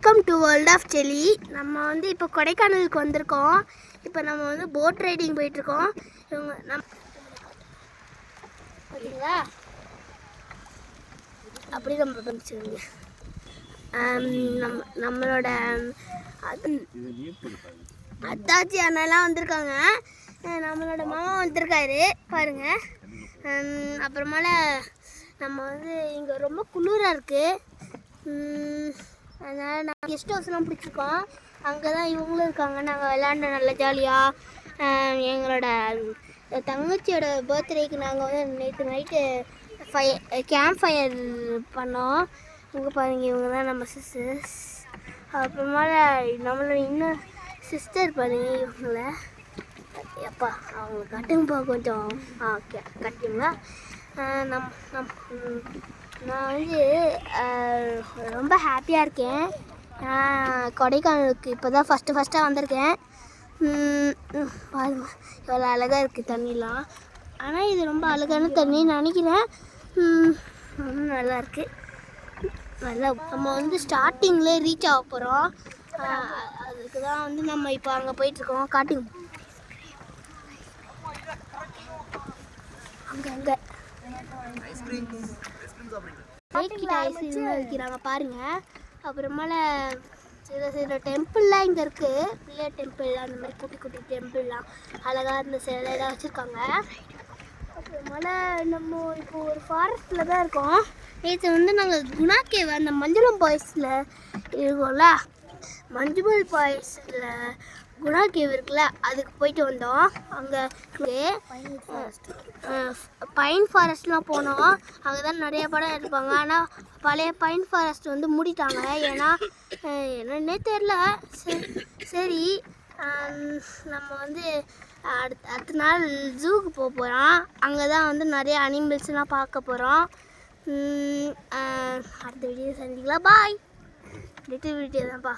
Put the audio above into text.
Welcome to world of Celi. நம்ம வந்து இப்போ கொடைக்கானலுக்கு வந்திருக்கோம். இப்போ நம்ம வந்து போட் ரைடிங் போயிட்டுருக்கோம். இவங்க ஓகேங்களா, அப்படி நம்ம பண்ணிச்சுருங்க. நம்மளோட அத்தாச்சி அண்ணெல்லாம் வந்திருக்காங்க. நம்மளோட மாமா வந்திருக்காரு பாருங்க. அப்புறமால நம்ம வந்து இங்கே ரொம்ப குளிராக இருக்குது. அதனால் நாங்கள் கெஸ்ட் ஹவுஸ்லாம் பிடிச்சிருக்கோம். அங்கே தான் இவங்களும் இருக்காங்க. நாங்கள் விளாண்ட நல்லா ஜாலியாக. எங்களோட தங்கச்சியோட பர்த்டேக்கு நாங்கள் வந்து நேற்று நைட்டு கேம்ப் ஃபயர் பண்ணோம். இங்கே பாருங்கள், இவங்க தான் நம்ம சிஸ்டர்ஸ். அப்புறமா நம்மளோட இன்னும் சிஸ்டர் பாருங்கள், இவங்கள எப்பா அவங்க கட்டுங்கப்பா கொஞ்சம். ஓகே கட்டுங்களா. நான் வந்து ரொம்ப ஹாப்பியாக இருக்கேன். கொடைக்கானலுக்கு இப்போ தான் ஃபஸ்ட்டாக வந்திருக்கேன். பாருங்க எவ்வளோ அழகாக இருக்குது தண்ணிலாம். ஆனால் இது ரொம்ப அழகான தண்ணின்னு நினைக்கிறேன். நல்லா இருக்குது. நல்லா நம்ம வந்து ஸ்டார்டிங்கில் ரீச் ஆக போகிறோம். அதுக்கு தான் வந்து நம்ம இப்போ அங்கே போயிட்டுருக்கோம். காட்டுங்க அங்கே ஐஸ்கிரீம் வைக்கிறாங்க பாருங்க. அப்புறமால சில டெம்பிள்லாம் இங்கே இருக்குது. பிள்ளையார் டெம்பிள் அந்த மாதிரி குட்டி குட்டி டெம்பிள்லாம் அழகாக இந்த சிலையெல்லாம் வச்சுருக்காங்க. அப்புறமால நம்ம இப்போ ஒரு ஃபாரஸ்ட்டில் தான் இருக்கோம். நேற்று வந்து நாங்கள் குணா கேவ் அந்த மஞ்சுளம் பாய்ஸில் இருக்கோம்ல, மஞ்சுமல் பாய்ஸில் குணா கேவ் இருக்குல்ல, அதுக்கு போயிட்டு வந்தோம். அங்கே பைன் ஃபாரஸ்ட்லாம் போனோம். அங்கே தான் நிறைய படம் எடுப்பாங்க. ஆனால் பழைய பைன் ஃபாரஸ்ட் வந்து மூடிட்டாங்க. ஏன்னா என்னன்னே தெரில. சரி நம்ம வந்து அடுத்த நாள் ஜூக்கு போக போகிறோம். அங்கே தான் வந்து நிறைய அனிமல்ஸ்லாம் பார்க்க போகிறோம். அடுத்த வீடியோ சந்திக்கலாம். பாய். வீடியோ தான்ப்பா.